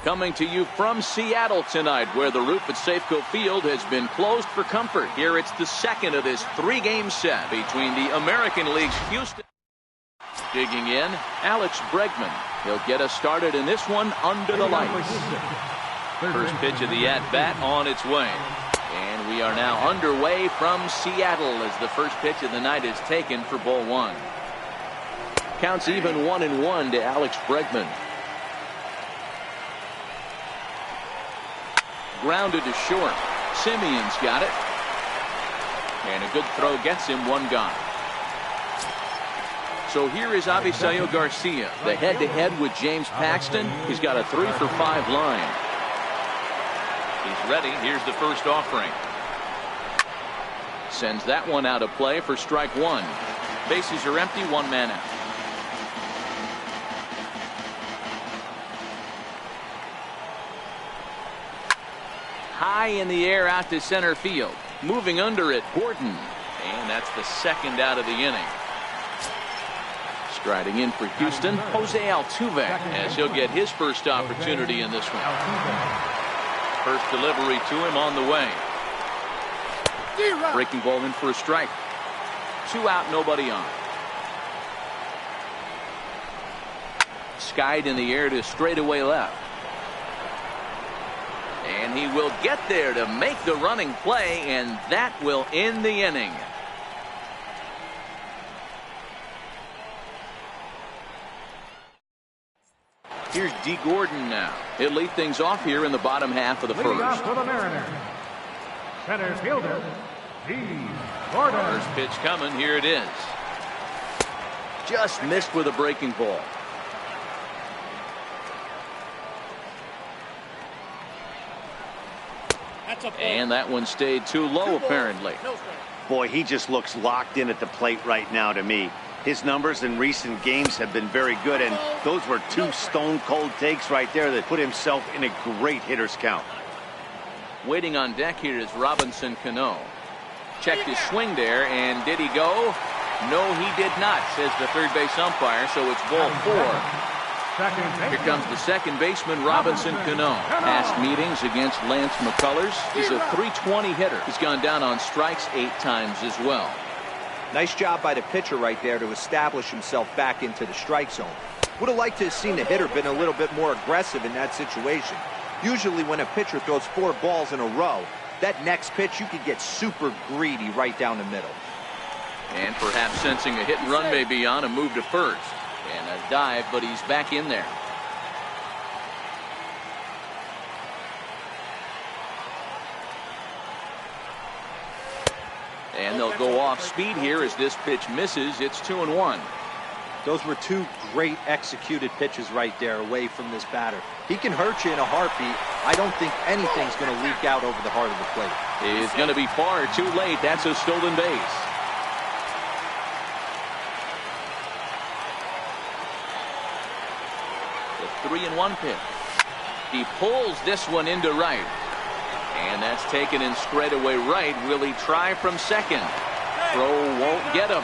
Coming to you from Seattle tonight, where the roof at Safeco Field has been closed for comfort. Here it's the second of this three-game set between the American League's Houston. Digging in, Alex Bregman. He'll get us started in this one under the lights. First pitch of the at-bat on its way. And we are now underway from Seattle as the first pitch of the night is taken for ball one. Counts even 1-1 to Alex Bregman. Grounded to short. Simeon's got it. And a good throw gets him one gone. So here is Avisail Garcia. The head-to-head with James Paxton. He's got a 3-for-5 line. He's ready. Here's the first offering. Sends that one out of play for strike one. Bases are empty, one man out. High in the air out to center field. Moving under it, Gordon. And that's the second out of the inning. Striding in for Houston, Jose Altuve, as he'll get his first opportunity in this one. First delivery to him on the way. Breaking ball in for a strike. 2 out, nobody on. Skied in the air to straightaway left. And he will get there to make the running play, and that will end the inning. Here's D. Gordon now. He'll lead things off here in the bottom half of the first. For the Mariners, center fielder, D. Gordon. First pitch coming. Here it is. Just missed with a breaking ball. And that one stayed too low, apparently. Boy, he just looks locked in at the plate right now to me. His numbers in recent games have been very good, and those were two stone-cold takes right there that put himself in a great hitter's count. Waiting on deck here is Robinson Cano. Checked his swing there, and did he go? No, he did not, says the third base umpire, so it's ball 4. Here comes the second baseman, Robinson Cano. Past meetings against Lance McCullers. He's a .320 hitter. He's gone down on strikes 8 times as well. Nice job by the pitcher right there to establish himself back into the strike zone. Would have liked to have seen the hitter been a little bit more aggressive in that situation. Usually when a pitcher throws 4 balls in a row, that next pitch you could get super greedy right down the middle. And perhaps sensing a hit and run may be on, a move to first. And a dive, but he's back in there. And they'll go off speed here as this pitch misses. It's 2-1. Those were 2 great executed pitches right there away from this batter. He can hurt you in a heartbeat. I don't think anything's going to leak out over the heart of the plate. It's going to be far too late. That's a stolen base. The 3-1 pitch. He pulls this one into right. And that's taken in straightaway right. Will he try from second? Throw won't get him.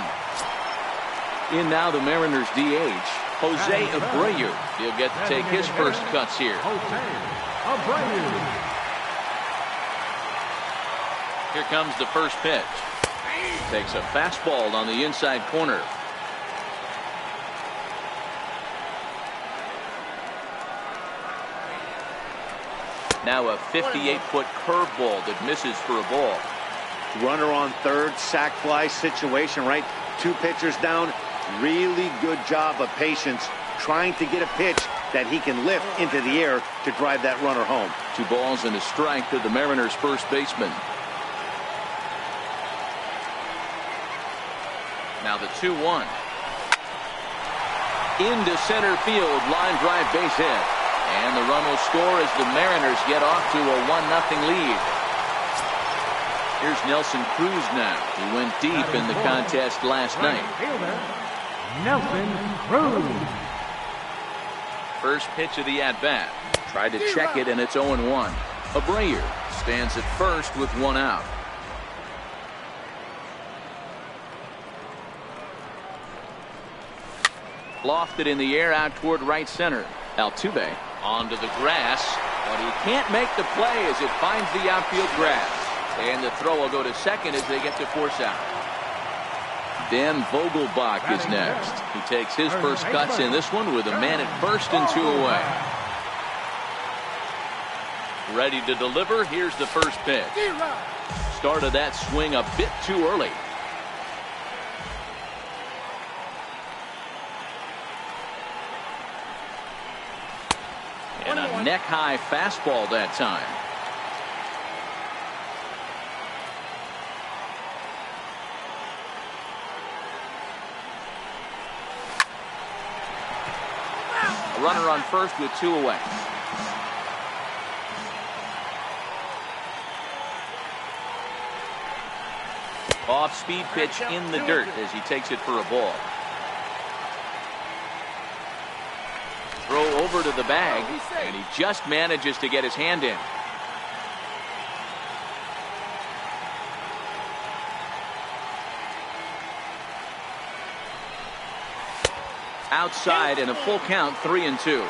In now the Mariners DH, Jose Abreu. He'll get to take his first cuts here. Here comes the first pitch. Takes a fastball on the inside corner. Now a 58-foot curveball that misses for a ball. Runner on third, sac fly situation, right? 2 pitchers down. Really good job of patience, trying to get a pitch that he can lift into the air to drive that runner home. 2 balls and a strike to the Mariners' first baseman. Now the 2-1. Into center field, line drive base hit. And the run will score as the Mariners get off to a 1-0 lead. Here's Nelson Cruz now. He went deep in the contest last night. Nelson Cruz. First pitch of the at-bat. Tried to check it, and it's 0-1. Abreu stands at first with 1 out. Lofted in the air out toward right center. Altuve Onto the grass, but he can't make the play as it finds the outfield grass. And the throw will go to second as they get to force out. Dan Vogelbach is next. He takes his first cuts in this one with a man at first and 2 away. Ready to deliver. Here's the first pitch. Started that swing a bit too early. And a neck-high fastball that time. A runner on first with 2 away. Off-speed pitch in the dirt as he takes it for a ball. Throw over to the bag, and he just manages to get his hand in. Outside and a full count, 3-2.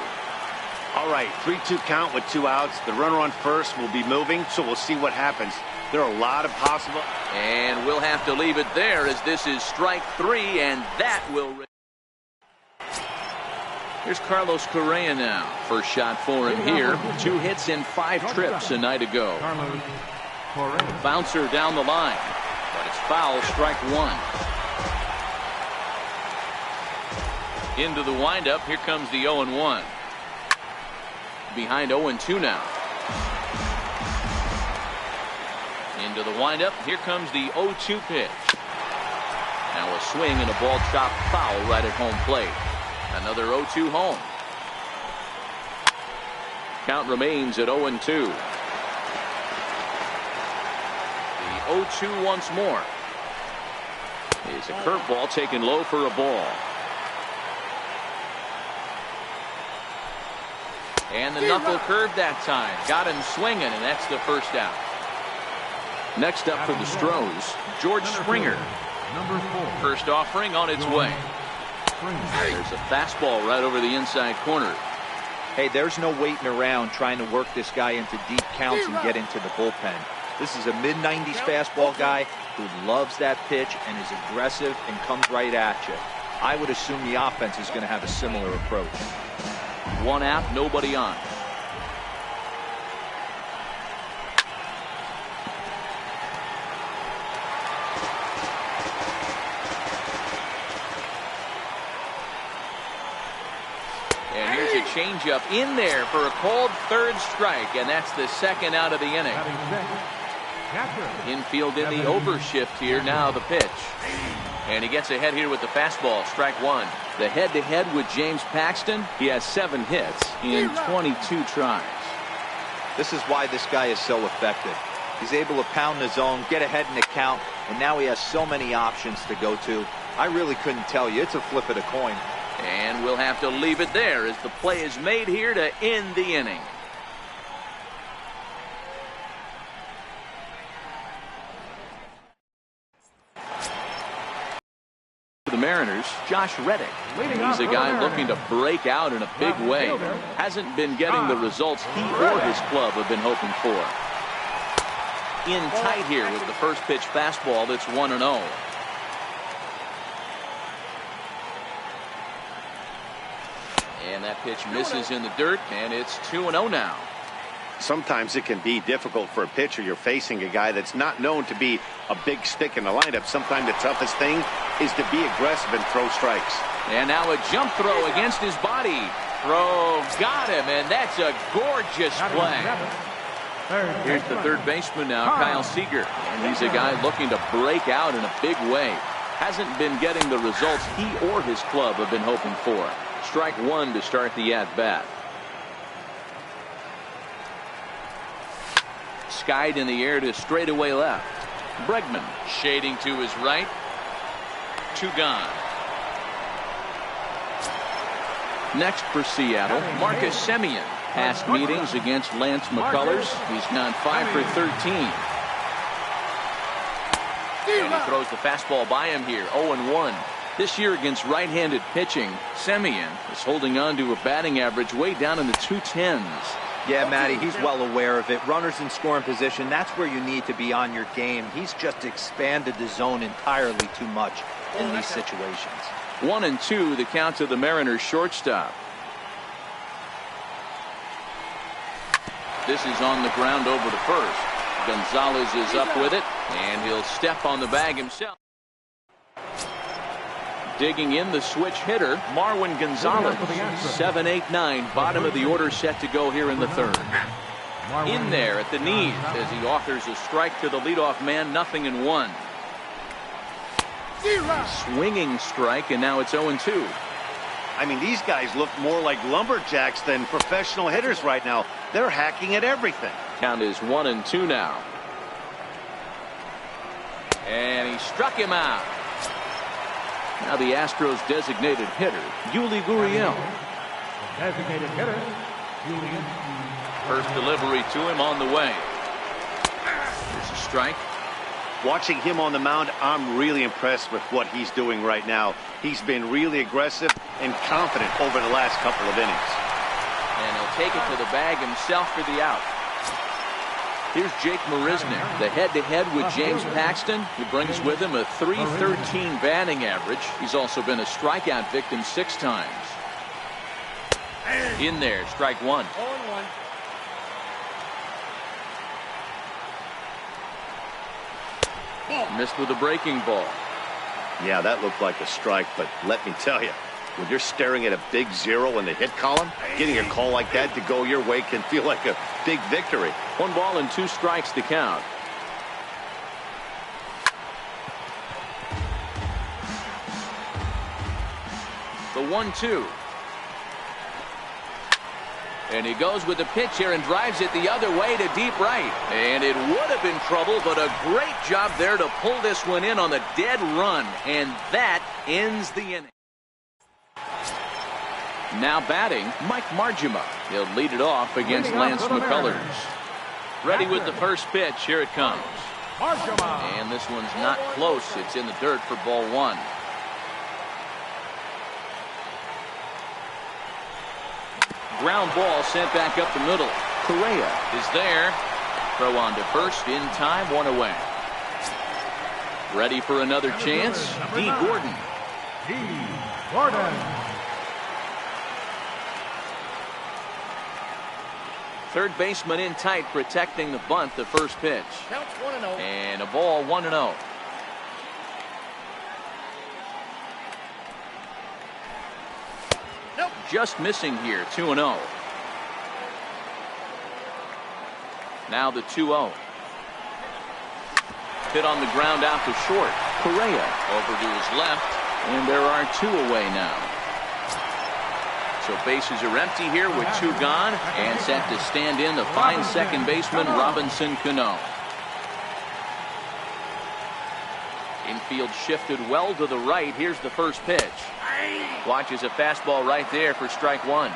All right, 3-2 count with 2 outs. The runner on first will be moving, so we'll see what happens. There are a lot of possible. And we'll have to leave it there as this is strike 3, and that will. Here's Carlos Correa now. First shot for him here. 2 hits in 5 trips a night ago. Bouncer down the line, but it's foul, strike 1. Into the windup. Here comes the 0-1. Behind 0-2 now. Into the windup. Here comes the 0-2 pitch. Now a swing and a ball chopped foul right at home plate. Another 0-2 home. Count remains at 0-2. The 0-2 once more. Is a curveball taken low for a ball. And the knuckle curve that time. Got him swinging, and that's the first out. Next up for the Astros, George Springer. First offering on its way. There's a fastball right over the inside corner. Hey, there's no waiting around trying to work this guy into deep counts and get into the bullpen. This is a mid-90s fastball guy who loves that pitch and is aggressive and comes right at you. I would assume the offense is going to have a similar approach. 1 out, nobody on. And here's a changeup in there for a called third strike, and that's the second out of the inning. Infield in the overshift here. Now the pitch. And he gets ahead here with the fastball, strike 1. The head-to-head with James Paxton. He has 7 hits in 22 tries. This is why this guy is so effective. He's able to pound the zone, get ahead in the count, and now he has so many options to go to. I really couldn't tell you. It's a flip of the coin. And we'll have to leave it there as the play is made here to end the inning. The Mariners, Josh Reddick. He's a guy looking to break out in a big way. Hasn't been getting the results he or his club have been hoping for. In tight here with the first pitch fastball that's 1-0. And that pitch misses in the dirt, and it's 2-0 now. Sometimes it can be difficult for a pitcher. You're facing a guy that's not known to be a big stick in the lineup. Sometimes the toughest thing is to be aggressive and throw strikes. And now a jump throw against his body. Throw got him, and that's a gorgeous play. Here's the third baseman now, Kyle Seager. And he's a guy looking to break out in a big way. Hasn't been getting the results he or his club have been hoping for. Strike 1 to start the at-bat. Skied in the air to straightaway left. Bregman shading to his right. 2 gone. Next for Seattle, Marcus Semien. Past meetings against Lance McCullers. He's gone 5 for 13. And he throws the fastball by him here. 0-1. This year against right-handed pitching, Semien is holding on to a batting average way down in the 210s. Yeah, Matty, he's well aware of it. Runners in scoring position, that's where you need to be on your game. He's just expanded the zone entirely too much in these situations. 1-2, the count to the Mariners shortstop. This is on the ground over to first. Gonzalez is up with it, and he'll step on the bag himself. Digging in the switch hitter, Marwin Gonzalez. 7-8-9, bottom of the order set to go here in the third. In there at the knees as he offers a strike to the leadoff man, 0-1. Swinging strike, and now it's 0-2. I mean, these guys look more like lumberjacks than professional hitters right now. They're hacking at everything. Count is 1-2 now. And he struck him out. Now the Astros designated hitter, Yuli Gurriel. Designated hitter, Julian. First delivery to him on the way. Here's a strike. Watching him on the mound, I'm really impressed with what he's doing right now. He's been really aggressive and confident over the last couple of innings. And he'll take it to the bag himself for the out. Here's Jake Marisnick, the head-to-head with James Paxton, who brings with him a .313 batting average. He's also been a strikeout victim 6 times. In there, strike 1. 0-1. Missed with a breaking ball. Yeah, that looked like a strike, but let me tell you, when you're staring at a big 0 in the hit column, getting a call like that to go your way can feel like a big victory. 1 ball and 2 strikes to count. The 1-2. And he goes with the pitch here and drives it the other way to deep right. And it would have been trouble, but a great job there to pull this one in on the dead run. And that ends the inning. Now batting, Mike Margima. He'll lead it off against Lance McCullers. Ready with the first pitch. Here it comes. And this one's not close. It's in the dirt for ball 1. Ground ball sent back up the middle. Correa is there. Throw on to first in time, 1 away. Ready for another chance. D. Gordon. D. Gordon. Third baseman in tight, protecting the bunt, the first pitch. Counts 1-0. And a ball, 1-0. Nope. Just missing here, 2-0. Now the 2-0. Hit on the ground out to short. Correa over to his left, and there are 2 away now. So bases are empty here with 2 gone, and set to stand in the fine second baseman Robinson Cano. Infield shifted well to the right. Here's the first pitch. Watches a fastball right there for strike 1.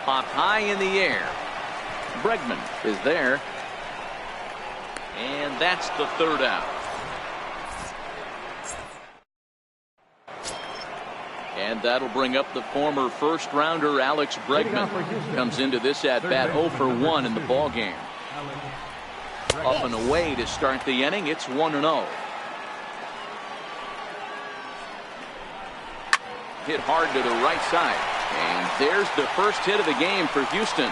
Popped high in the air. Bregman is there. And that's the 3rd out. And that'll bring up the former first-rounder Alex Bregman. Comes into this at-bat 0 for 1 in the ballgame. Up and away to start the inning. It's 1-0. Hit hard to the right side. And there's the first hit of the game for Houston.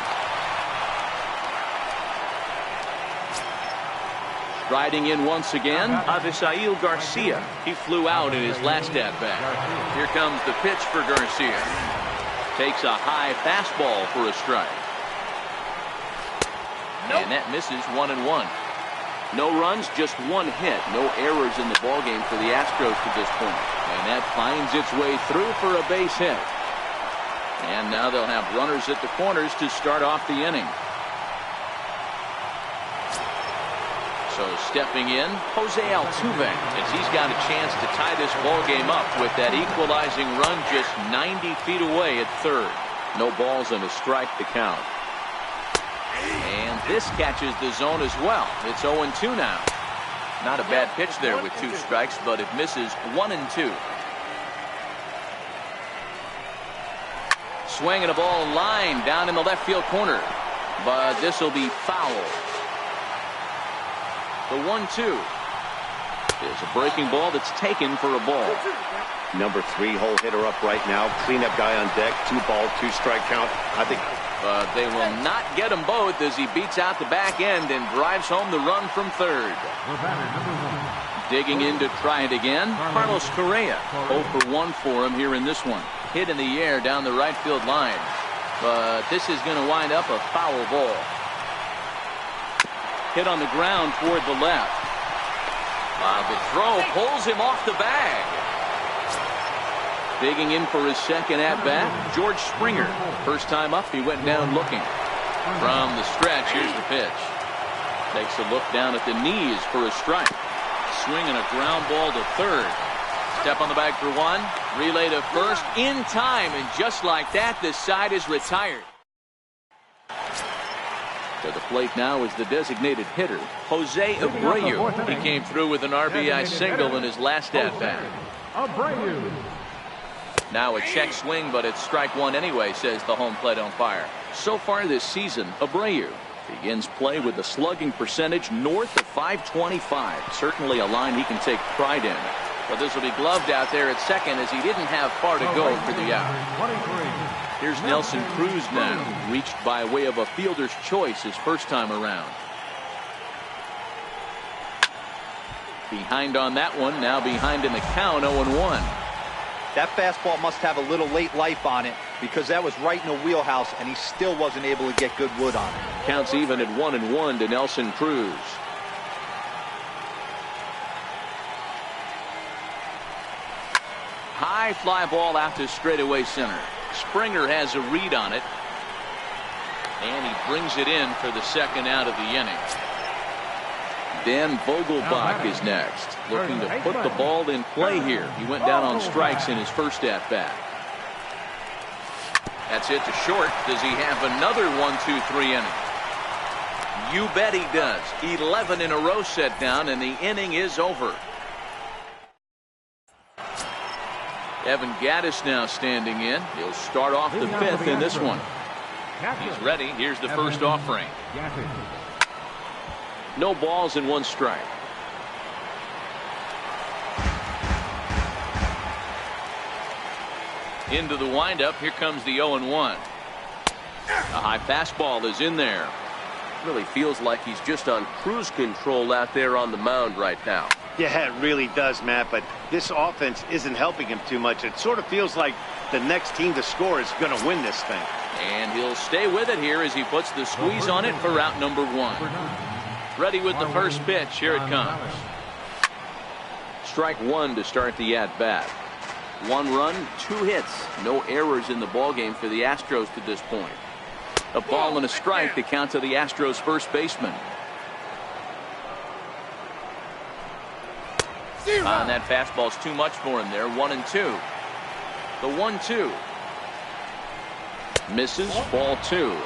Striding in once again, Avisail Garcia. He flew out in his last at-bat. Here comes the pitch for Garcia. Takes a high fastball for a strike. And that misses 1-1. No runs, just 1 hit. No errors in the ballgame for the Astros to this point. And that finds its way through for a base hit. And now they'll have runners at the corners to start off the inning. So stepping in, Jose Altuve, as he's got a chance to tie this ballgame up with that equalizing run just 90 feet away at 3rd. No balls and a strike to count. And this catches the zone as well. It's 0-2 now. Not a bad pitch there with 2 strikes, but it misses 1-2. Swinging a ball line down in the left field corner, but this will be foul. The 1-2 is a breaking ball that's taken for a ball. Number 3 hole hitter up right now. Cleanup guy on deck. 2-ball, 2-strike count. I think. But they will not get them both as he beats out the back end and drives home the run from third. Digging in to try it again, Carlos Correa. 0 for 1 for him here in this one. Hit in the air down the right field line. But this is going to wind up a foul ball. Hit on the ground toward the left. Wow, the throw pulls him off the bag. Digging in for his second at-bat, George Springer. First time up, he went down looking. From the stretch, here's the pitch. Takes a look down at the knees for a strike. Swinging a ground ball to third. Step on the bag for 1. Relay to first in time, and just like that, this side is retired. To the plate now is the designated hitter, Jose Abreu. He came through with an RBI single in his last at-bat. Now a check swing, but it's strike 1 anyway, says the home plate umpire. So far this season, Abreu begins play with a slugging percentage north of .525. Certainly a line he can take pride in. But this will be gloved out there at second as he didn't have far to go for the out. Here's Nelson Cruz now, reached by way of a fielder's choice his first time around. Behind on that one, now behind in the count, 0-1. That fastball must have a little late life on it because that was right in the wheelhouse and he still wasn't able to get good wood on it. Counts even at 1-1 to Nelson Cruz. High fly ball out to straightaway center. Springer has a read on it, and he brings it in for the second out of the inning. Dan Vogelbach is next, looking to put the ball in play here. He went down on strikes in his first at-bat. That's it to short. Does he have another 1-2-3 inning? You bet he does. 11 in a row set down, and the inning is over. Evan Gattis now standing in. He'll start off the 5th in this one. He's ready. Here's the first offering. No balls and 1 strike. Into the windup. Here comes the 0-1. A high fastball is in there. Really feels like he's just on cruise control out there on the mound right now. Yeah, it really does, Matt, but this offense isn't helping him too much. It sort of feels like the next team to score is going to win this thing. And he'll stay with it here as he puts the squeeze on it for out number 1. Ready with the first pitch. Here it comes. Strike 1 to start the at-bat. 1 run, 2 hits. No errors in the ballgame for the Astros to this point. A ball and a strike to count to the Astros first baseman. And that fastball's too much for him there. 1-2. The 1-2. Misses. Ball 2.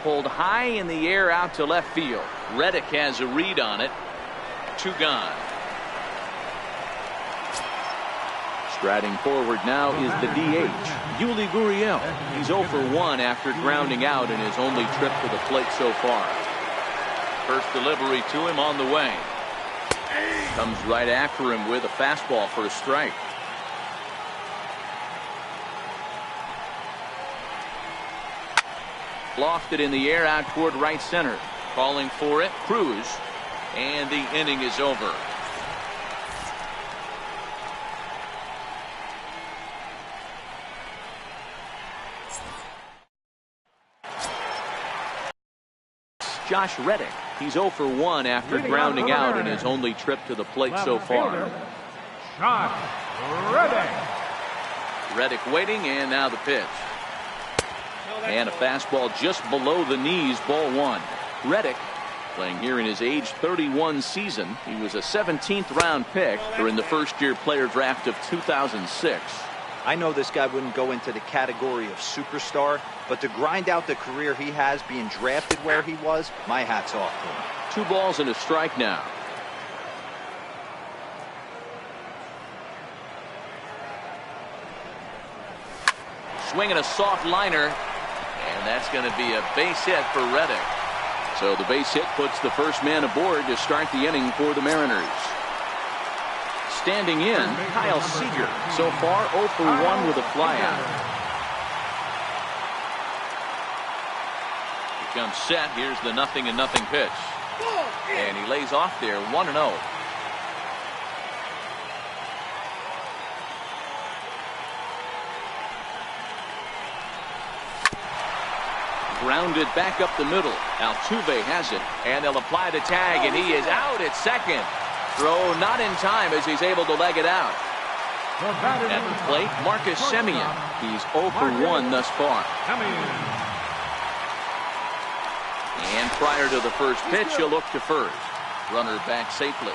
Pulled high in the air out to left field. Reddick has a read on it. 2 gone. Striding forward now is the DH, Yuli Gurriel. He's 0 for 1 after grounding out in his only trip to the plate so far. First delivery to him on the way. Comes right after him with a fastball for a strike. Lofted in the air out toward right center. Calling for it, Cruz. And the inning is over. Josh Reddick. He's 0 for 1 after grounding out in his only trip to the plate so far. Josh Reddick. Reddick waiting, and now the pitch. And a fastball just below the knees, ball 1. Reddick playing here in his age 31 season. He was a 17th round pick during the first year player draft of 2006. I know this guy wouldn't go into the category of superstar, but to grind out the career he has being drafted where he was, my hat's off to him. 2 balls and a strike now. Swinging a soft liner, and that's going to be a base hit for Reddick. So the base hit puts the first man aboard to start the inning for the Mariners. Standing in, Kyle Seager. So far 0 for 1 with a flyout. He comes set. Here's the 0-0 pitch. And he lays off there 1-0. Grounded back up the middle. Altuve has it, and they'll apply the tag, and he is out at second. Throw not in time as he's able to leg it out. At the plate, Marcus Semien. He's 0 for 1 thus far. And prior to the first pitch, he'll look to first. Runner back safely.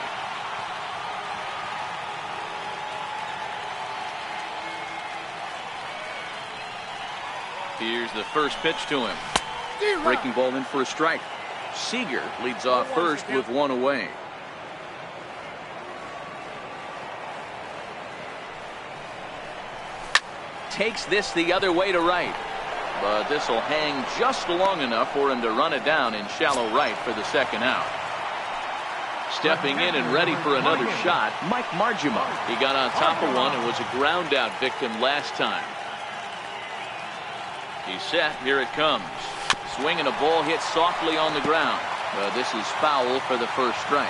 Here's the first pitch to him. Breaking ball in for a strike. Seager leads off first with 1 away. Takes this the other way to right. But this will hang just long enough for him to run it down in shallow right for the second out. Stepping in and ready for another shot, Mike Margima. He got on top of one and was a ground out victim last time. He's set. Here it comes. Swinging a ball hit softly on the ground. But this is foul for the first strike.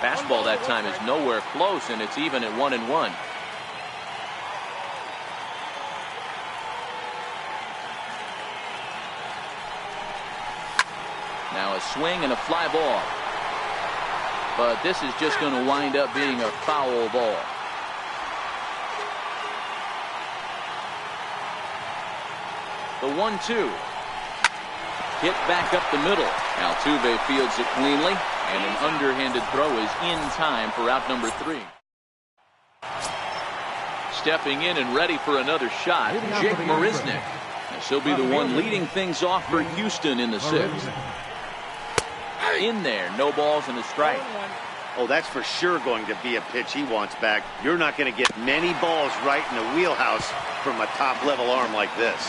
Fastball that time is nowhere close, and it's even at 1-1. Now a swing and a fly ball. But this is just going to wind up being a foul ball. The 1-2. Hit back up the middle. Altuve fields it cleanly, and an underhanded throw is in time for out number 3. Stepping in and ready for another shot, Jake Marisnick. He'll be the one leading things off for Houston in the 6th. In there, no balls and a strike. Oh, that's for sure going to be a pitch he wants back. You're not going to get many balls right in the wheelhouse from a top-level arm like this.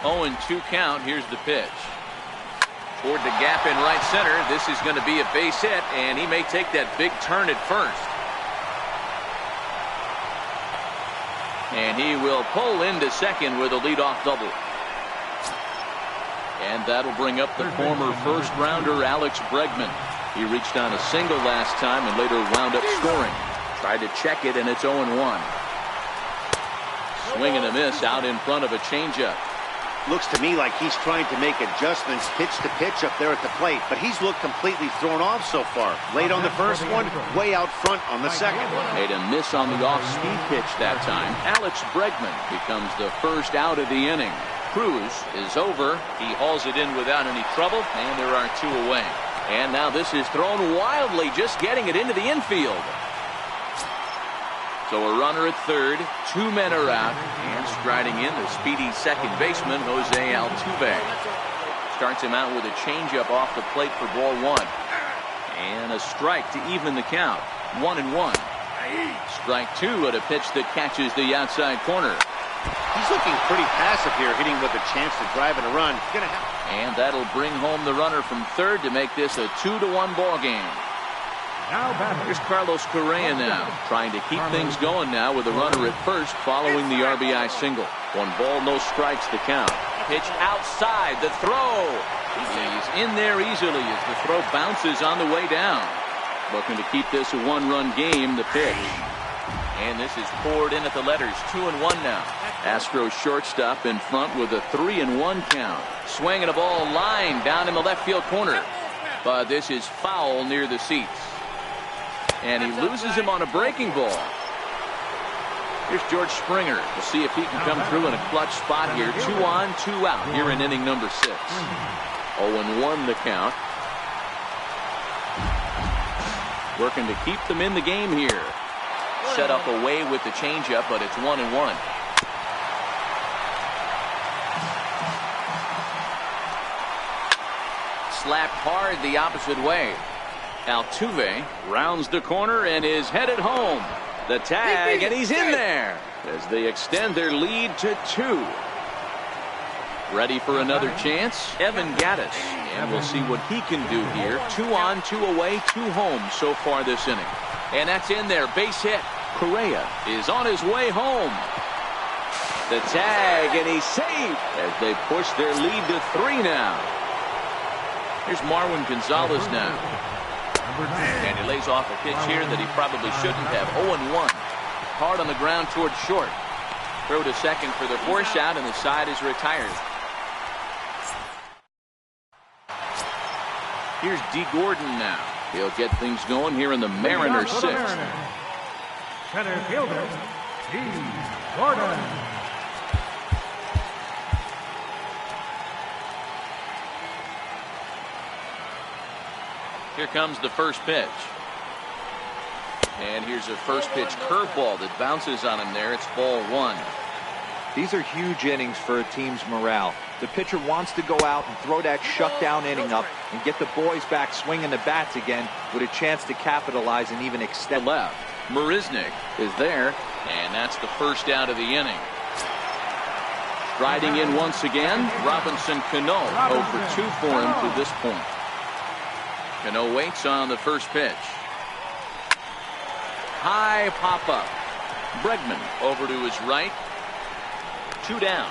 0-2 count. Here's the pitch. Toward the gap in right center. This is going to be a base hit, and he may take that big turn at first. And he will pull into second with a leadoff double. And that'll bring up the former first-rounder Alex Bregman. He reached on a single last time and later wound up scoring. Tried to check it, and it's 0-1. Swing and a miss out in front of a changeup. Looks to me like he's trying to make adjustments pitch to pitch up there at the plate, but he's looked completely thrown off so far. Late on the first one, way out front on the second. Made a miss on the off-speed pitch that time. Alex Bregman becomes the first out of the inning. Cruz is over. He hauls it in without any trouble, and there are 2 away. And now this is thrown wildly, just getting it into the infield. So a runner at third, 2 men are out, and striding in the speedy second baseman, Jose Altuve. Starts him out with a changeup off the plate for ball 1. And a strike to even the count, 1-1. Strike 2 at a pitch that catches the outside corner. He's looking pretty passive here, hitting with a chance to drive and a run. And that'll bring home the runner from third to make this a 2-1 ball game. Here's Carlos Correa now, trying to keep things going now with a runner at first following the RBI single. 1 ball, no strikes the count. Pitch outside, the throw. He's in there easily as the throw bounces on the way down. Looking to keep this a 1-run game, the pitch. And this is poured in at the letters, 2-1 now. Astros shortstop in front with a 3-1 count. Swinging a ball line down in the left field corner. But this is foul near the seats. And he loses him on a breaking ball. Here's George Springer. We'll see if he can come through in a clutch spot here. 2 on, 2 out here in inning number 6. 0-1 the count. working to keep them in the game here. Set up away with the changeup, but it's 1-1. Slapped hard the opposite way. Altuve rounds the corner and is headed home. The tag, and he's in there as they extend their lead to 2. Ready for another chance? Evan Gattis. And we'll see what he can do here. 2 on, 2 away, 2 home so far this inning. And that's in there. Base hit. Correa is on his way home. The tag, and he's safe as they push their lead to 3 now. Here's Marwin Gonzalez now. And he lays off a pitch here that he probably shouldn't have. 0-1. Hard on the ground towards short. Throw to second for the force out, and the side is retired. Here's D. Gordon now. He'll get things going here in the Mariners 6th. Center fielder, D. Gordon. Here comes the first pitch. And here's a first pitch curveball that bounces on him there. It's ball 1. These are huge innings for a team's morale. The pitcher wants to go out and throw that shutdown inning up and get the boys back swinging the bats again with a chance to capitalize and even extend. Left. Marisnik is there, and that's the first out of the inning. Striding in once again, Robinson Cano. 0 for 2 for him to this point. Cano waits on the first pitch. High pop-up. Bregman over to his right. 2 down.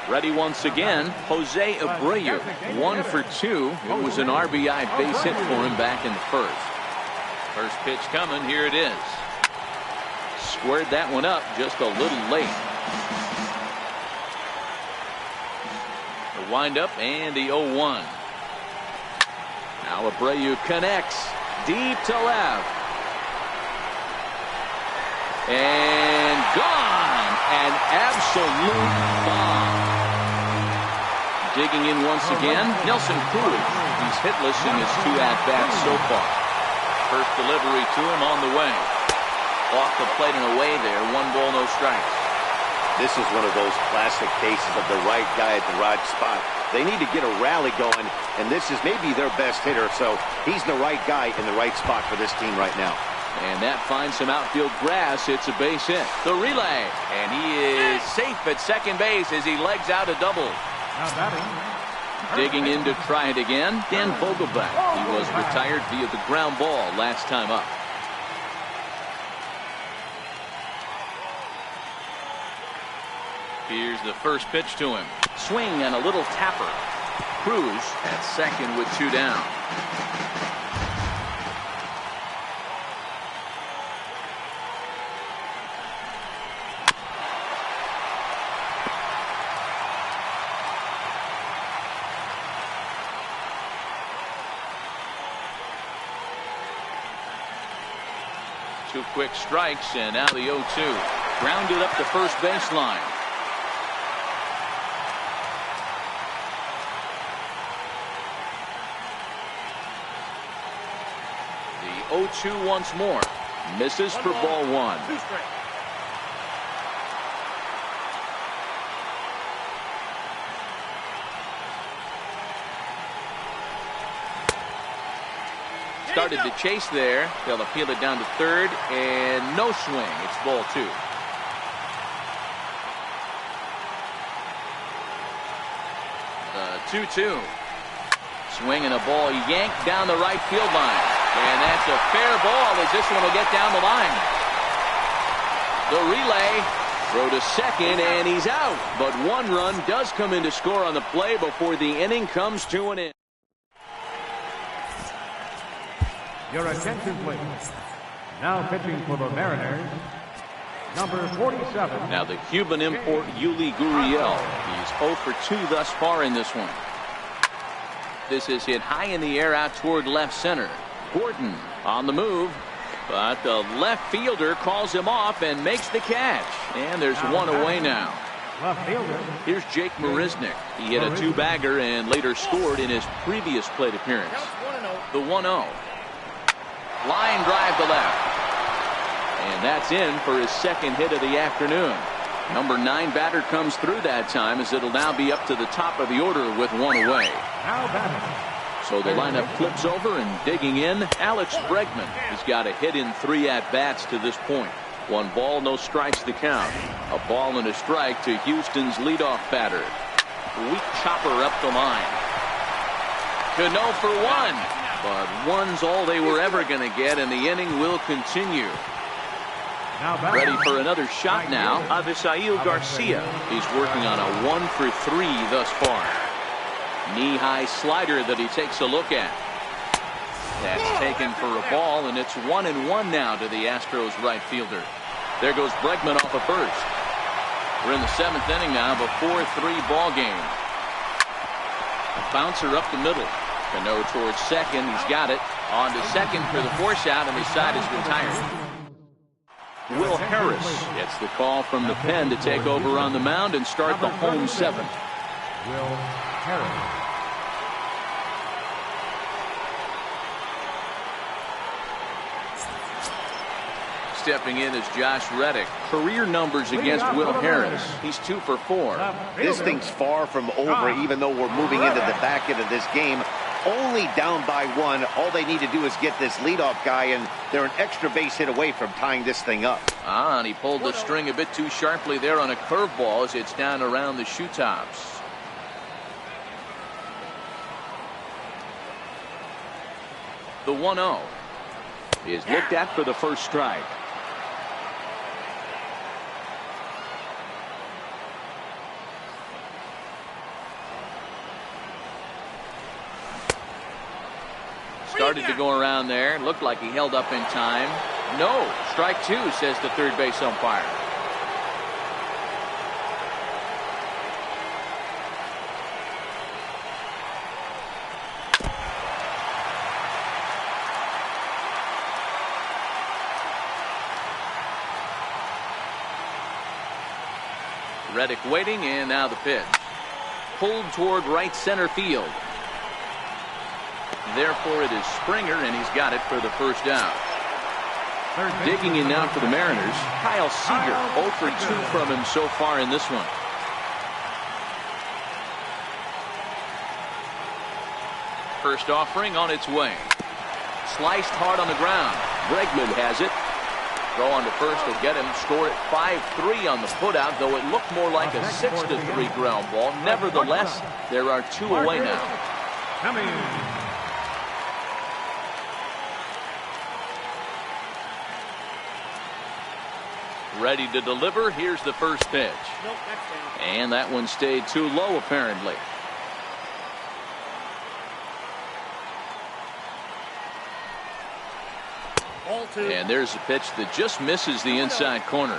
Ready once again, Jose Abreu. 1 for 2. It was an RBI base hit for him back in the first. First pitch coming. Here it is. Squared that one up just a little late. The windup and the 0-1. Now Abreu connects deep to left. And gone. An absolute bomb. Digging in once again, Nelson Cruz. He's hitless in his 2 at-bats so far. First delivery to him on the way. Off the plate and away there. 1 ball, no strikes. This is one of those classic cases of the right guy at the right spot. They need to get a rally going, and this is maybe their best hitter, so he's the right guy in the right spot for this team right now. And that finds some outfield grass. It's a base hit. The relay. And he is safe at second base as he legs out a double. Digging in to try it again, Dan Vogelbach. He was retired via the ground ball last time up. Here's the first pitch to him. Swing and a little tapper. Cruz at second with 2 down. Two quick strikes, and now the 0-2. Grounded up the first baseline. The 0-2 once more. Misses for ball 1. Started to chase there. They'll appeal it down to third, and no swing. It's ball 2. The 2-2. Swing and a ball yanked down the right field line. And that's a fair ball as this one will get down the line. The relay. Throw to second, and he's out. But 1 run does come in to score on the play before the inning comes to an end. Your attention, please. Now pitching for the Mariners, number 47. Now the Cuban import, Yuli Gurriel. He's 0 for 2 thus far in this one. This is hit high in the air out toward left center. Gordon on the move, but the left fielder calls him off and makes the catch. And there's 1 away now. Left fielder. Here's Jake Marisnick. He hit a two-bagger and later scored in his previous plate appearance. The 1-0. Line drive to left. And that's in for his second hit of the afternoon. Number 9 batter comes through that time, as it'll now be up to the top of the order with one away. Now batting. So the lineup flips over, and digging in, Alex Bregman. He's got a hit in 3 at-bats to this point. 1 ball, no strikes to count. A ball and a strike to Houston's leadoff batter. Weak chopper up the line. Cano for 1. But 1's all they were ever going to get, and the inning will continue. Ready for another shot now, Avisail Garcia. He's working on a 1 for 3 thus far. Knee-high slider that he takes a look at. That's taken for a ball, and it's 1-1 now to the Astros right fielder. There goes Bregman off of first. We're in the 7th inning now of a 4-3 ball game. A bouncer up the middle. Cano towards second. He's got it. On to second for the force out, and his side is retired. Will Harris gets the call from the pen to take over on the mound and start the home 7th. Will Harris. Stepping in is Josh Reddick. Career numbers against Will Harris. He's 2 for 4. This thing's far from over, even though we're moving into the back end of this game. Only down by 1. All they need to do is get this leadoff guy, and they're an extra base hit away from tying this thing up. And he pulled the string a bit too sharply there on a curveball as it's down around the shoe tops. The 1-0 is looked at for the first strike. Started to go around there. Looked like he held up in time. No. Strike 2, says the third base umpire. Reddick waiting, and now the pitch. Pulled toward right center field. Therefore, it is Springer, and he's got it for the first out. Digging in now for the Mariners, Kyle Seager. 0 for 2 from him so far in this one. First offering on its way. Sliced hard on the ground. Bregman has it. Throw on to first will get him. Score at 5-3 on the putout, though it looked more like a 6-3 ground ball. Nevertheless, there are 2 away now. Ready to deliver. Here's the first pitch. And that one stayed too low, apparently. And there's a pitch that just misses the inside corner.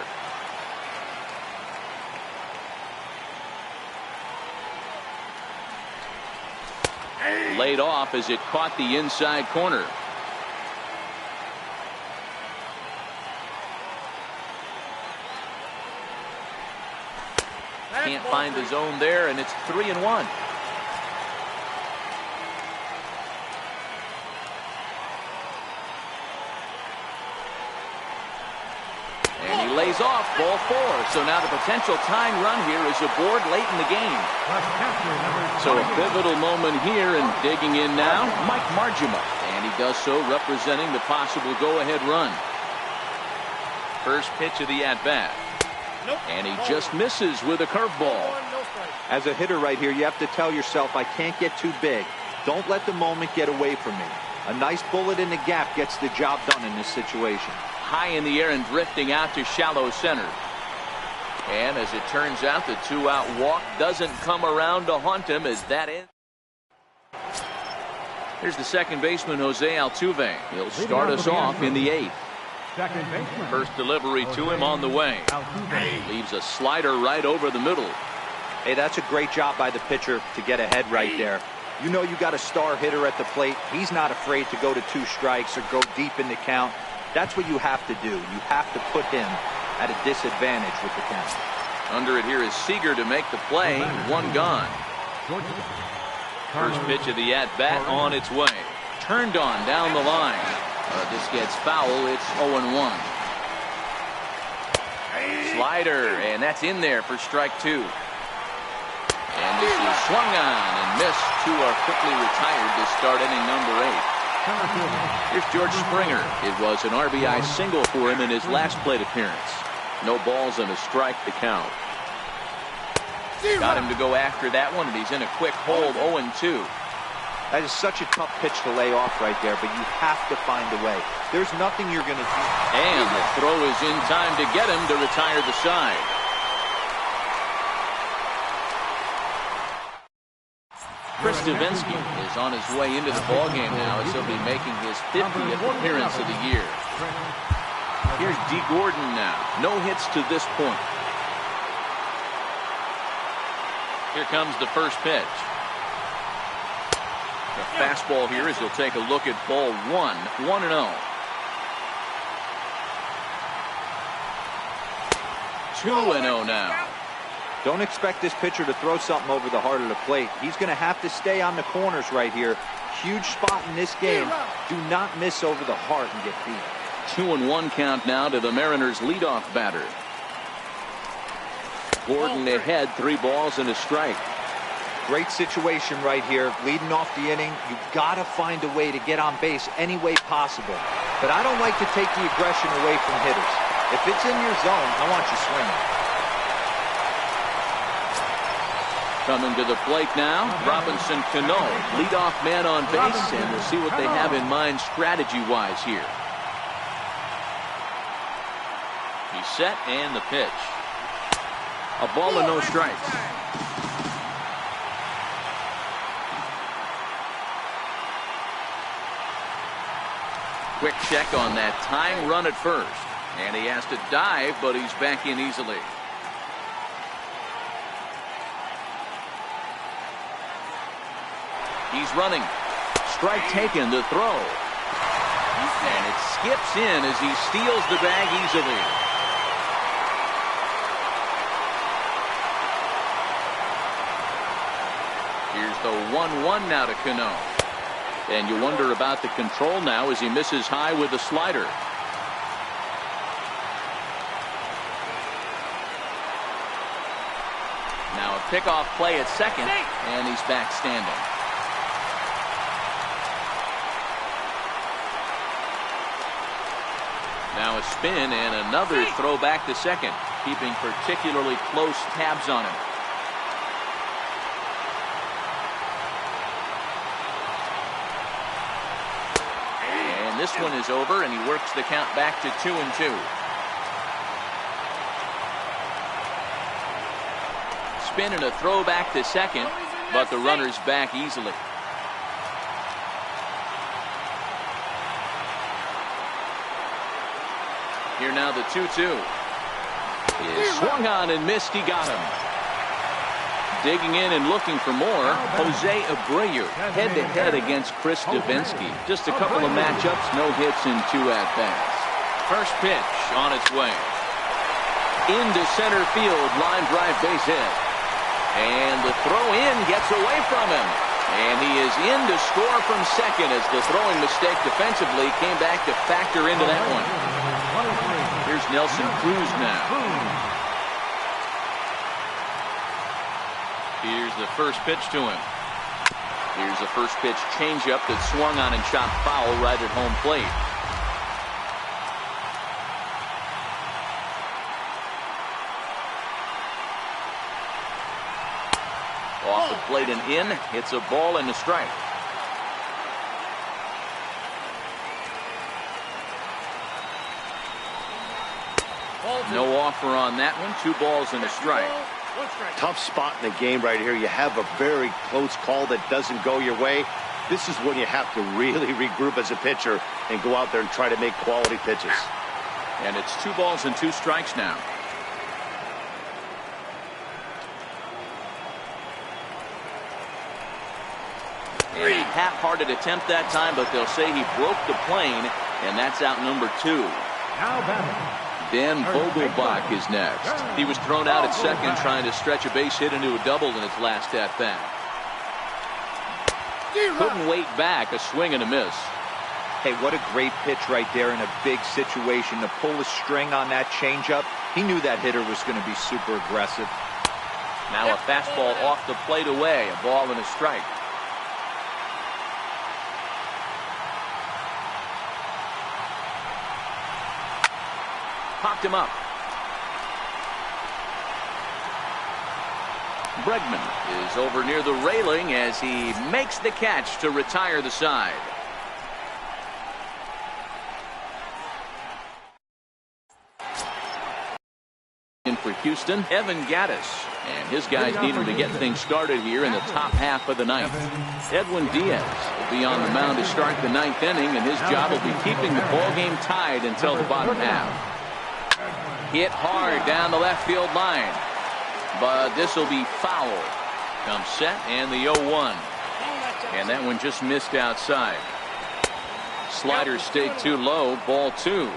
Laid off as it caught the inside corner. Can't find the zone there, and it's 3-1. And he lays off ball 4. So now the potential tying run here is aboard late in the game. So a pivotal moment here, and digging in now, Mike Margima. And he does so representing the possible go-ahead run. First pitch of the at-bat. And he just misses with a curveball. As a hitter right here, you have to tell yourself, I can't get too big. Don't let the moment get away from me. A nice bullet in the gap gets the job done in this situation. High in the air and drifting out to shallow center. And as it turns out, the 2-out walk doesn't come around to haunt him as that ends. Here's the second baseman, Jose Altuve. He'll start us off in the 8th. First delivery to him on the way. Leaves a slider right over the middle. Hey, that's a great job by the pitcher to get ahead right there. You know you got a star hitter at the plate. He's not afraid to go to 2 strikes or go deep in the count. That's what you have to do. You have to put him at a disadvantage with the count. Under it here is Seager to make the play. One gone. First pitch of the at-bat on its way. Turned on down the line. This gets foul. It's 0-1. Slider, and that's in there for strike 2. And this is swung on and missed. 2 are quickly retired to start inning number 8. Here's George Springer. It was an RBI single for him in his last plate appearance. No balls and a strike to count. Got him to go after that one, and he's in a quick hold. 0-2. That is such a tough pitch to lay off right there, but you have to find a way. There's nothing you're going to do. And the throw is in time to get him to retire the side. Chris Davinsky is on his way into the ballgame now as he'll be making his 50th appearance of the year. Here's D. Gordon now. No hits to this point. Here comes the first pitch. The fastball here as he'll take a look at ball 1. 1-0. 2-0 now. Don't expect this pitcher to throw something over the heart of the plate. He's going to have to stay on the corners right here. Huge spot in this game. Do not miss over the heart and get beat. 2-1 count now to the Mariners leadoff batter. Gordon ahead, 3 balls and a strike. Great situation right here. Leading off the inning, you got to find a way to get on base any way possible. But I don't like to take the aggression away from hitters. If it's in your zone, I want you swinging. Coming to the plate now, Robinson Cano, leadoff man on base, and we'll see what they have in mind strategy-wise here. He's set, and the pitch. A ball and no strikes. Quick check on that tying run at first, and he has to dive, but he's back in easily. He's running. Strike taken, the throw. And it skips in as he steals the bag easily. Here's the 1-1 now to Cano. And you wonder about the control now as he misses high with the slider. Now a pickoff play at second, and he's back standing. Now a spin and another throw back to second, keeping particularly close tabs on him. And this one is over, and he works the count back to 2-2. Spin and a throw back to second, but the runner's back easily. Here now the 2-2. Is swung on and missed. He got him. Digging in and looking for more, Jose Abreu head-to-head against Chris Davinsky. Just a couple of matchups, no hits in 2 at-bats. First pitch on its way. Into center field, line drive base hit. And the throw in gets away from him. And he is in to score from second as the throwing mistake defensively came back to factor into that one. Here's Nelson Cruz now. Here's the first pitch to him. Here's the first pitch changeup that swung on and chopped foul right at home plate. Off the plate and in. It's a ball and a strike. No offer on that one. 2 balls and a strike. Tough spot in the game right here. You have a very close call that doesn't go your way. This is when you have to really regroup as a pitcher and go out there and try to make quality pitches. And it's 2 balls and 2 strikes now. A half-hearted attempt that time, but they'll say he broke the plane, and that's out number 2. Now batting, Dan Vogelbach is next. He was thrown out at second trying to stretch a base hit into a double in his last at bat. Couldn't wait back. A swing and a miss. Hey, what a great pitch right there in a big situation to pull a string on that changeup. He knew that hitter was going to be super aggressive. Now a fastball off the plate away. A ball and a strike. Popped him up. Bregman is over near the railing as he makes the catch to retire the side. In for Houston, Evan Gattis. And his guys need him to get things started here in the top half of the ninth. Edwin Diaz will be on the mound to start the ninth inning, and his job will be keeping the ball game tied until the bottom half. Hit hard down the left field line. But this will be foul. Comes set and the 0-1. And that one just missed outside. Slider stayed too low. Ball 2.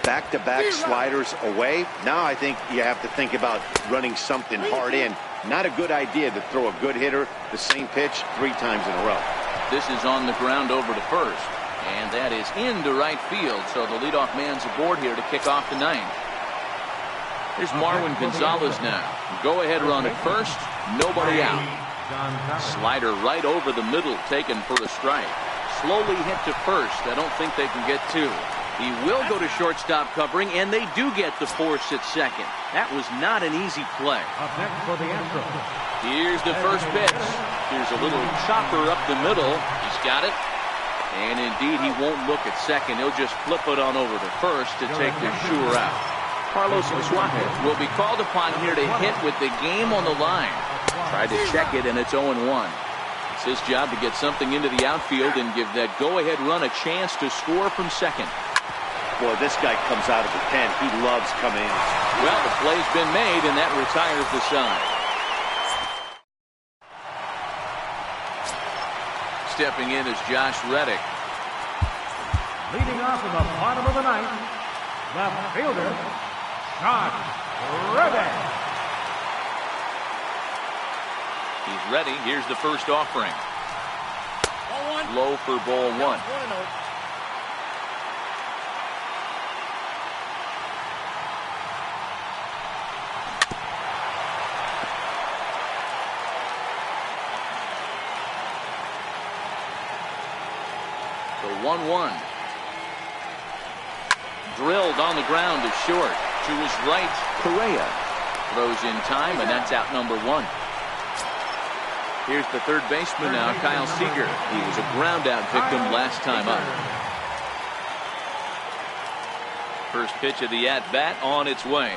Back-to-back sliders away. Now I think you have to think about running something hard in. Not a good idea to throw a good hitter the same pitch 3 times in a row. This is on the ground over to first. And that is into right field. So the leadoff man's aboard here to kick off the ninth. Here's Marwin Gonzalez now. Go ahead run at first. Nobody out. Slider right over the middle taken for a strike. Slowly hit to first. I don't think they can get 2. He will go to shortstop covering, and they do get the force at second. That was not an easy play. Up next for the Astros. Here's the first pitch. Here's a little chopper up the middle. He's got it. And indeed, he won't look at second. He'll just flip it on over to first to take the sure out. Carlos Suarez will be called upon here to hit with the game on the line. Tried to check it, and it's 0-1. It's his job to get something into the outfield and give that go-ahead run a chance to score from second. Boy, this guy comes out of the pen. He loves coming in. Well, the play's been made, and that retires the side. Stepping in is Josh Reddick. Leading off in the bottom of the ninth, left fielder, Josh Reddick. He's ready. Here's the first offering. Low for ball 1. The 1-1. Drilled on the ground to short. To his right, Correa throws in time, and that's out number 1. Here's the third baseman now, Kyle Seager. He was a ground-out victim last time up. First pitch of the at-bat on its way.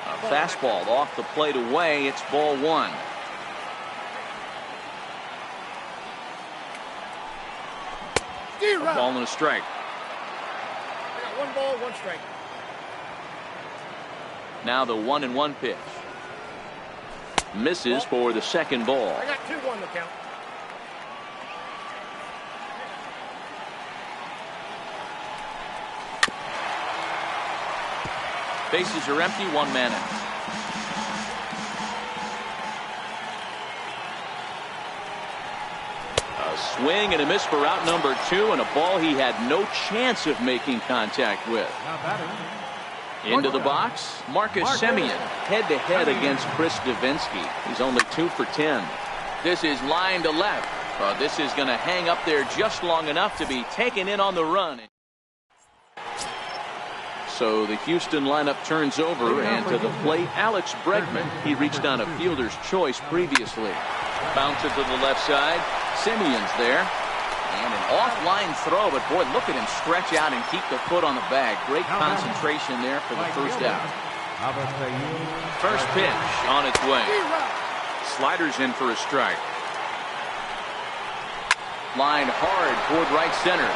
A fastball off the plate away. It's ball 1. A ball and a strike. I got 1 ball, 1 strike. Now the 1-1 pitch. Misses for the second ball. I got 2-1 to count. Bases are empty, 1 man out. A swing and a miss for out number 2, and a ball he had no chance of making contact with. Into the box, Marcus Semien, head-to-head against Chris Davinsky. He's only 2 for 10. This is line to left. This is going to hang up there just long enough to be taken in on the run. So the Houston lineup turns over, and to the plate, Alex Bregman. He reached on a fielder's choice previously. Bouncer to the left side. Semien's there. And an offline throw, but boy, look at him stretch out and keep the foot on the bag. Great concentration there for the first out. First pitch on its way. Sliders in for a strike. Line hard toward right center.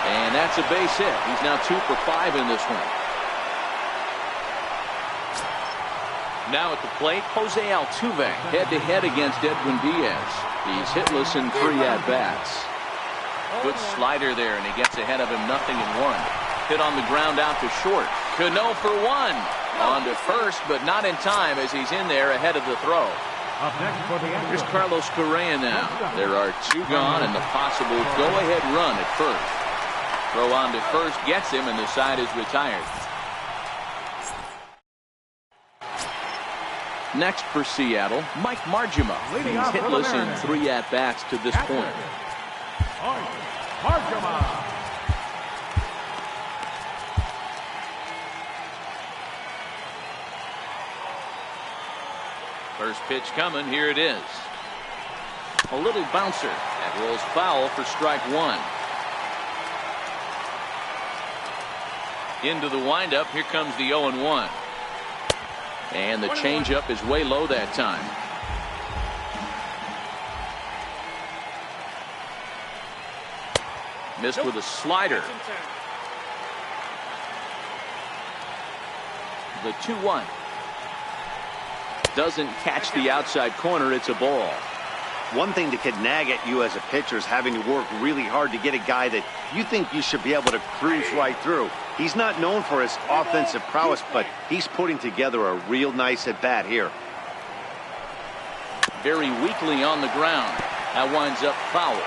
And that's a base hit. He's now 2 for 5 in this one. Now at the plate, Jose Altuve head-to-head against Edwin Diaz. He's hitless in 3 at-bats. Good slider there, and he gets ahead of him, 0-1. Hit on the ground out to short. Cano for one. On to first, but not in time as he's in there ahead of the throw. Up next for the Astros. Here's Carlos Correa now. There are two gone and the possible go-ahead run at first. Throw on to first gets him, and the side is retired. Next for Seattle, Mike Margema. He's hitless in 3 at-bats to this point. Margema. First pitch coming. Here it is. A little bouncer. That rolls foul for strike one. Into the windup. Here comes the 0-1. And the changeup is way low that time. Missed with a slider. The 2-1. Doesn't catch the outside corner. It's a ball. One thing that could nag at you as a pitcher is having to work really hard to get a guy that you think you should be able to cruise right through. He's not known for his offensive prowess, but he's putting together a real nice at-bat here. Very weakly on the ground. That winds up foul.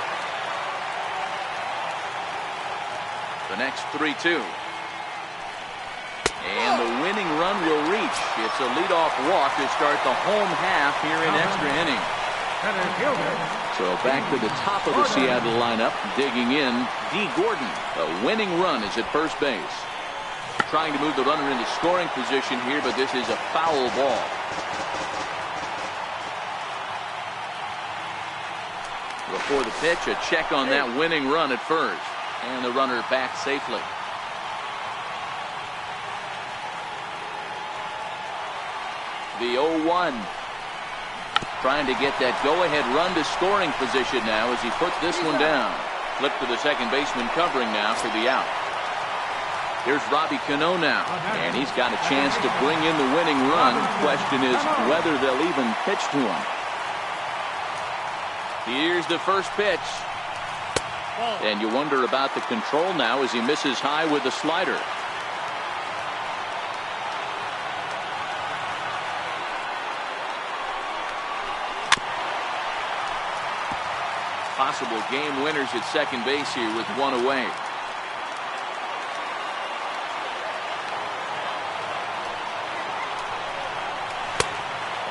The next 3-2. And the winning run will reach. It's a leadoff walk to start the home half here in extra innings. So back to the top of the Seattle lineup, digging in, D. Gordon. The winning run is at first base. Trying to move the runner into scoring position here, but this is a foul ball. Before the pitch, a check on that winning run at first. And the runner back safely. The 0-1. Trying to get that go-ahead run to scoring position now as he puts this one down. Flip to the second baseman covering now for the out. Here's Robbie Cano now, and he's got a chance to bring in the winning run. Question is whether they'll even pitch to him. Here's the first pitch. And you wonder about the control now as he misses high with the slider. Possible game winners at second base here with one away.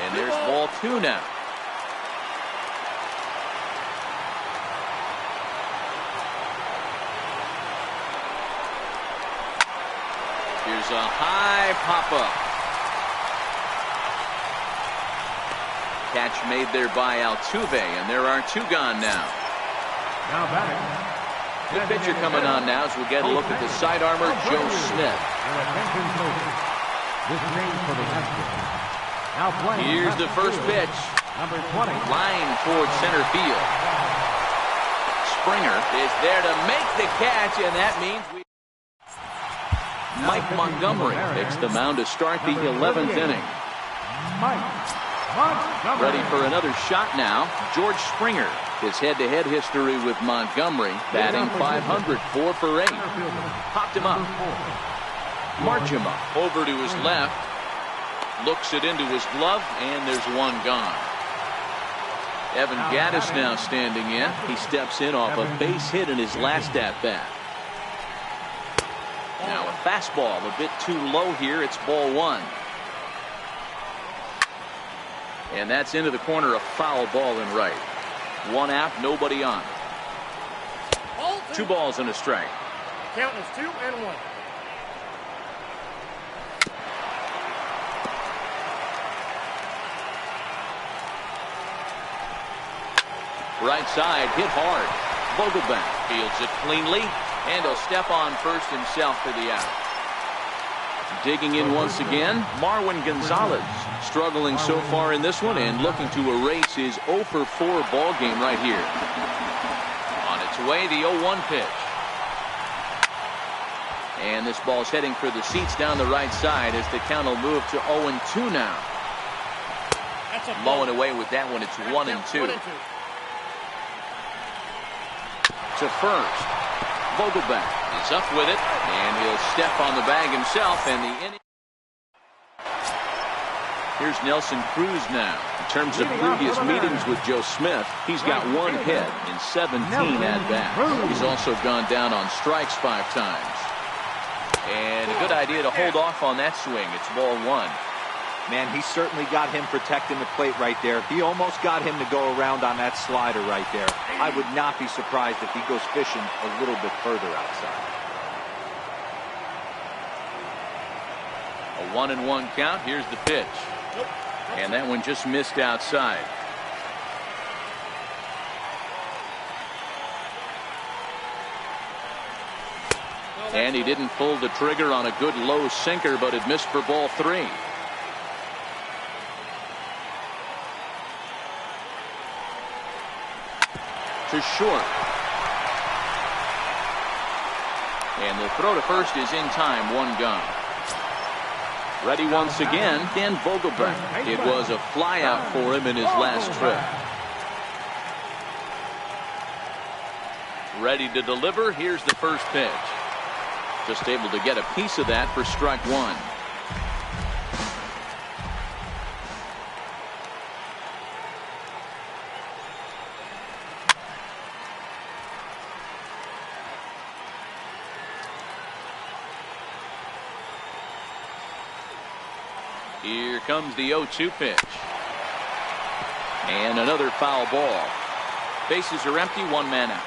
And there's ball 2 now. Here's a high pop-up. Catch made there by Altuve, and there are 2 gone now. Now batting. Good pitcher coming on now as we get a look at the side armor, Joe Smith. Here's the first pitch. Number 20. Line towards center field. Springer is there to make the catch, and that means Mike Montgomery takes the mound to start the 11th inning. Ready for another shot now. George Springer. His head-to-head history with Montgomery, batting .500, 4 for 8. Popped him up. Margema over to his left. Looks it into his glove, and there's one gone. Evan Gattis now standing in. He steps in off a base hit in his last at-bat. Now a fastball a bit too low here. It's ball 1. And that's into the corner, a foul ball in right. 1 out, nobody on. 2 balls and a strike. Count is 2 and 1. Right side, hit hard. Vogelbach fields it cleanly, and he'll step on first himself for the out. Digging in once again, Marwin Gonzalez. Struggling so far in this one and looking to erase his 0 for 4 ball game right here. On its way, the 0-1 pitch. And this ball's heading for the seats down the right side as the count will move to 0-2 now. Low and away with that one. It's 1-2. To first. Vogelbach is up with it, and he'll step on the bag himself, and the inning. Here's Nelson Cruz now. In terms of previous meetings with Joe Smith, he's got 1 hit in 17 at-bats. He's also gone down on strikes 5 times. And a good idea to hold off on that swing. It's ball 1. Man, he certainly got him protecting the plate right there. He almost got him to go around on that slider right there. I would not be surprised if he goes fishing a little bit further outside. A 1-1 count. Here's the pitch. And that one just missed outside. And he didn't pull the trigger on a good low sinker, but it missed for ball 3. To short. And the throw to first is in time. 1 gone. Ready once again, Dan Vogelbach. It was a flyout for him in his last trip. Ready to deliver. Here's the first pitch. Just able to get a piece of that for strike 1. Here comes the 0-2 pitch. And another foul ball. Bases are empty, 1 man out.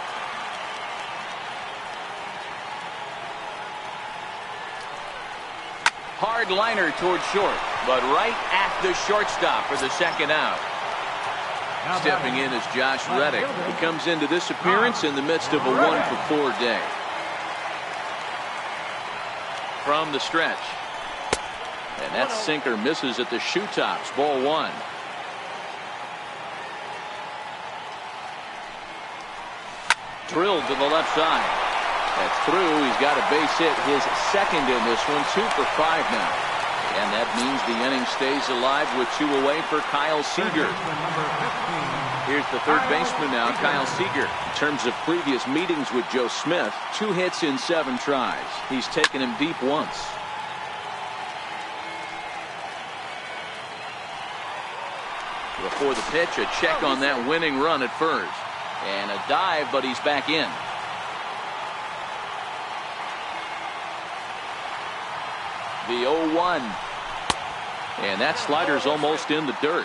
Hard liner toward short, but right at the shortstop for the 2nd out. Stepping in is Josh Reddick. He comes into this appearance in the midst of a 1-for-4 day. From the stretch. And that sinker misses at the shoe tops. Ball 1. Drilled to the left side. That's through. He's got a base hit. His 2nd in this one. 2 for 5 now. And that means the inning stays alive with 2 away for Kyle Seager. Here's the third baseman now, Kyle Seager. In terms of previous meetings with Joe Smith, 2 hits in 7 tries. He's taken him deep once. Before the pitch, a check on that winning run at first. And a dive, but he's back in. The 0-1. And that slider's almost in the dirt.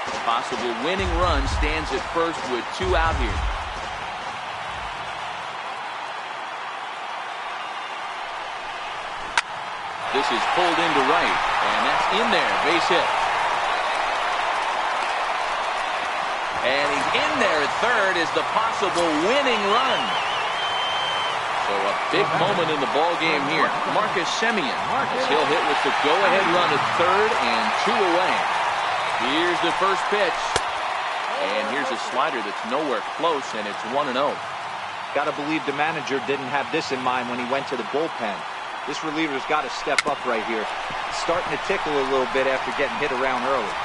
A possible winning run stands at first with 2 out here. This is pulled into right, and that's in there. Base hit. And he's in there at third is the possible winning run. So a big moment in the ball game here. Marcus Semien, he'll hit with the go-ahead run at third and 2 away. Here's the first pitch. And here's a slider that's nowhere close, and it's 1-0. Got to believe the manager didn't have this in mind when he went to the bullpen. This reliever's got to step up right here. It's starting to tickle a little bit after getting hit around early.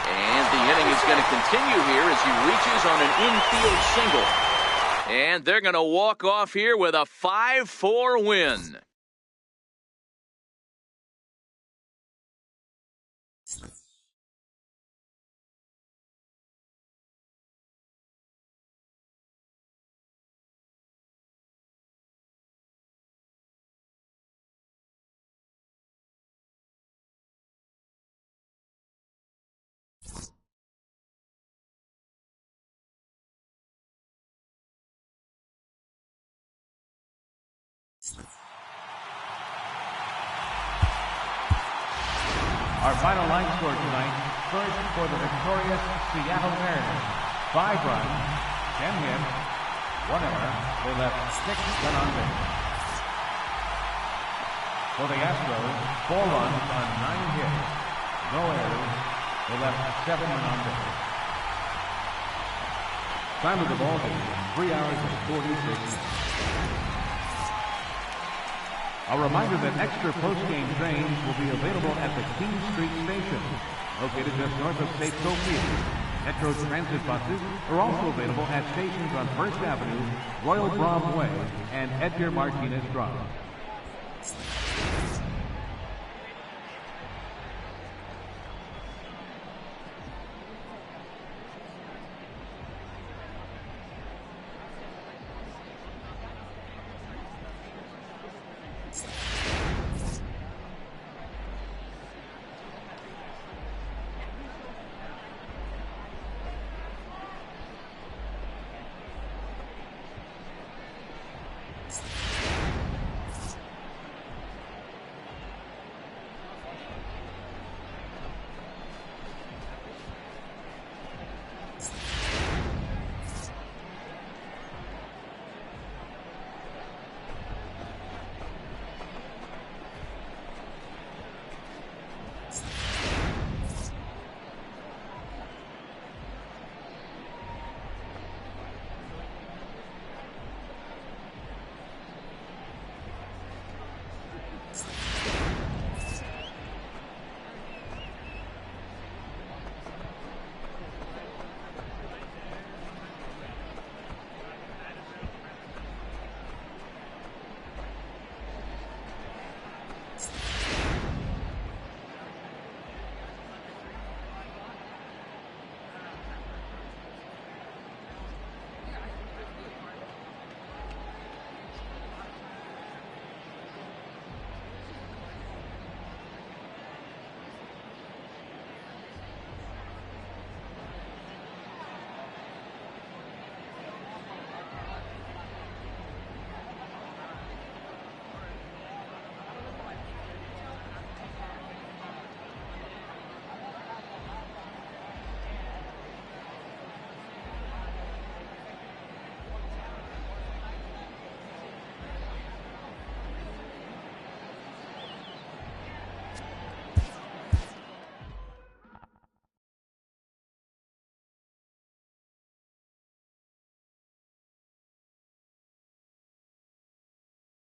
And the inning is going to continue here as he reaches on an infield single. And they're going to walk off here with a 5-4 win. Our final line score tonight, first for the victorious Seattle Mariners. 5 runs, 10 hits, 1 error. They left 6 men on base. For the Astros, 4 runs on 9 hits, no errors. They left 7 men on base. Time of the ball game, 3 hours and 46 minutes. A reminder that extra post-game trains will be available at the King Street Station, located just north of Safeco Field. Metro Transit buses are also available at stations on First Avenue, Royal Brom Way, and Edgar Martinez Drive.